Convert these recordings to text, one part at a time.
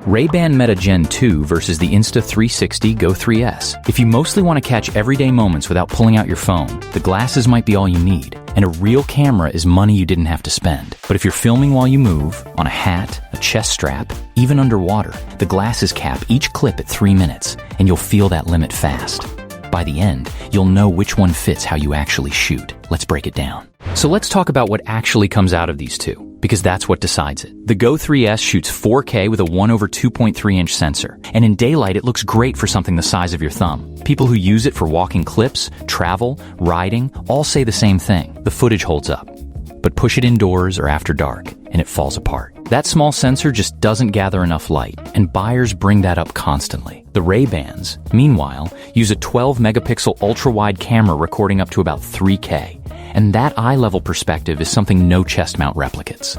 Ray-Ban Meta Gen 2 versus the Insta360 GO 3S. If you mostly want to catch everyday moments without pulling out your phone, the glasses might be all you need. And a real camera is money you didn't have to spend. But if you're filming while you move, on a hat, a chest strap, even underwater, the glasses cap each clip at 3 minutes, and you'll feel that limit fast. By the end, you'll know which one fits how you actually shoot. Let's break it down. So let's talk about what actually comes out of these two, because that's what decides it. The GO 3S shoots 4K with a 1/2.3-inch sensor, and in daylight it looks great for something the size of your thumb. People who use it for walking clips, travel, riding, all say the same thing. The footage holds up. But push it indoors or after dark, and it falls apart. That small sensor just doesn't gather enough light, and buyers bring that up constantly. The Ray-Bans, meanwhile, use a 12-megapixel ultra-wide camera recording up to about 3K, and that eye-level perspective is something no chest mount replicates.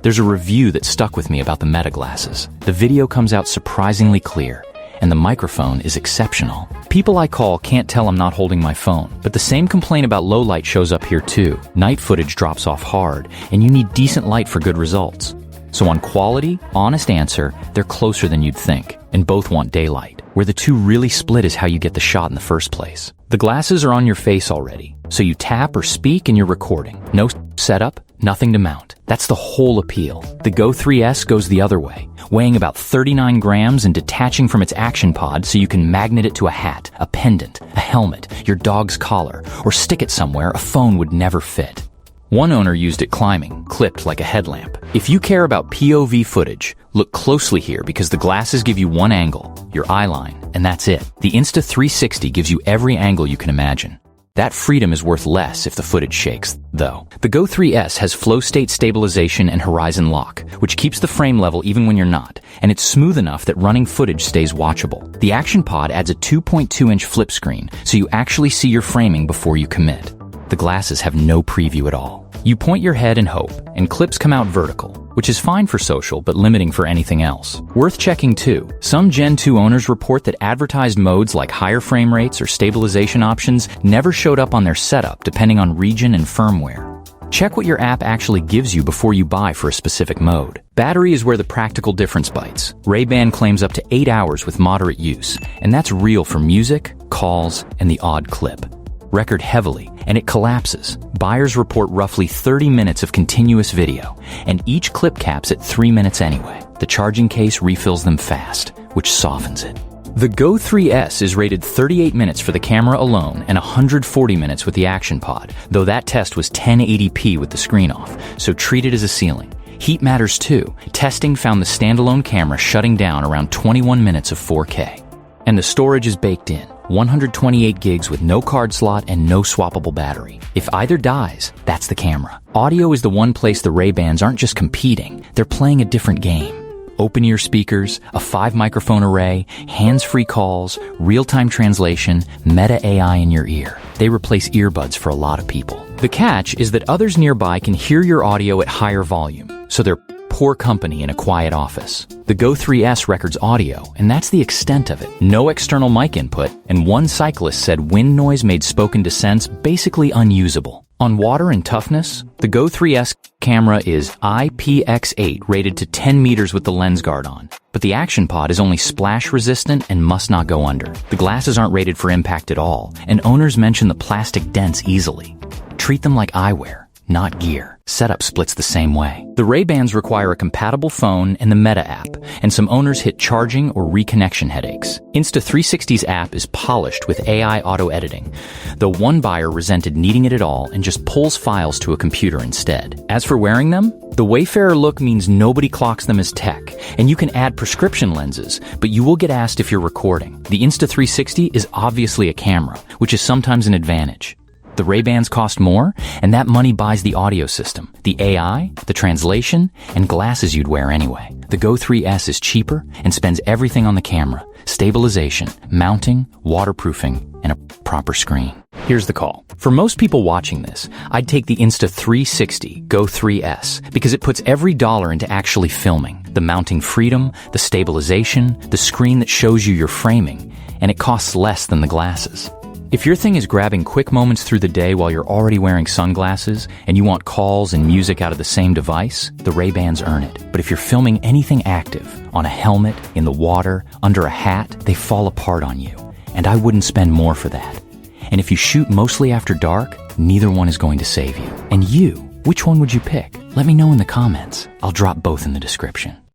There's a review that stuck with me about the Meta glasses. The video comes out surprisingly clear, and the microphone is exceptional. People I call can't tell I'm not holding my phone, but the same complaint about low light shows up here too. Night footage drops off hard, and you need decent light for good results. So on quality, honest answer, they're closer than you'd think, and both want daylight. Where the two really split is how you get the shot in the first place. The glasses are on your face already, so you tap or speak and you're recording. No setup, nothing to mount. That's the whole appeal. The GO 3S goes the other way, weighing about 39 grams and detaching from its action pod so you can magnet it to a hat, a pendant, a helmet, your dog's collar, or stick it somewhere a phone would never fit. One owner used it climbing, clipped like a headlamp. If you care about POV footage, look closely here because the glasses give you one angle, your eye line, and that's it. The Insta360 gives you every angle you can imagine. That freedom is worth less if the footage shakes, though. The GO 3S has flow state stabilization and horizon lock, which keeps the frame level even when you're not, and it's smooth enough that running footage stays watchable. The action pod adds a 2.2-inch flip screen, so you actually see your framing before you commit. The glasses have no preview at all. You point your head and hope, and clips come out vertical, which is fine for social but limiting for anything else. Worth checking too. Some Gen 2 owners report that advertised modes like higher frame rates or stabilization options never showed up on their setup depending on region and firmware. Check what your app actually gives you before you buy for a specific mode. Battery is where the practical difference bites. Ray-Ban claims up to 8 hours with moderate use, and that's real for music, calls, and the odd clip. Record heavily, and it collapses. Buyers report roughly 30 minutes of continuous video, and each clip caps at 3 minutes anyway. The charging case refills them fast, which softens it. The GO 3S is rated 38 minutes for the camera alone and 140 minutes with the action pod, though that test was 1080p with the screen off, so treat it as a ceiling. Heat matters too. Testing found the standalone camera shutting down around 21 minutes of 4K. And the storage is baked in. 128 gigs with no card slot and no swappable battery. If either dies, that's the camera. Audio is the one place the Ray-Bans aren't just competing, they're playing a different game. Open-ear speakers, a 5-microphone array, hands-free calls, real-time translation, Meta AI in your ear. They replace earbuds for a lot of people. The catch is that others nearby can hear your audio at higher volume, so they're poor company in a quiet office. The GO 3S records audio, and that's the extent of it. No external mic input, and one cyclist said wind noise made spoken dissents basically unusable. On water and toughness, the GO 3S camera is IPX8 rated to 10 meters with the lens guard on, but the action pod is only splash resistant and must not go under. The glasses aren't rated for impact at all, and owners mention the plastic dents easily. Treat them like eyewear, not gear. Setup splits the same way. The Ray-Bans require a compatible phone and the Meta app, and some owners hit charging or reconnection headaches. Insta360's app is polished with AI auto-editing, though one buyer resented needing it at all and just pulls files to a computer instead. As for wearing them, the Wayfarer look means nobody clocks them as tech, and you can add prescription lenses, but you will get asked if you're recording. The Insta360 is obviously a camera, which is sometimes an advantage. The Ray-Bans cost more, and that money buys the audio system, the AI, the translation, and glasses you'd wear anyway. The GO 3S is cheaper and spends everything on the camera: stabilization, mounting, waterproofing, and a proper screen. Here's the call. For most people watching this, I'd take the Insta360 GO 3S because it puts every dollar into actually filming. The mounting freedom, the stabilization, the screen that shows you your framing, and it costs less than the glasses. If your thing is grabbing quick moments through the day while you're already wearing sunglasses and you want calls and music out of the same device, the Ray-Bans earn it. But if you're filming anything active, on a helmet, in the water, under a hat, they fall apart on you. And I wouldn't spend more for that. And if you shoot mostly after dark, neither one is going to save you. And you, which one would you pick? Let me know in the comments. I'll drop both in the description.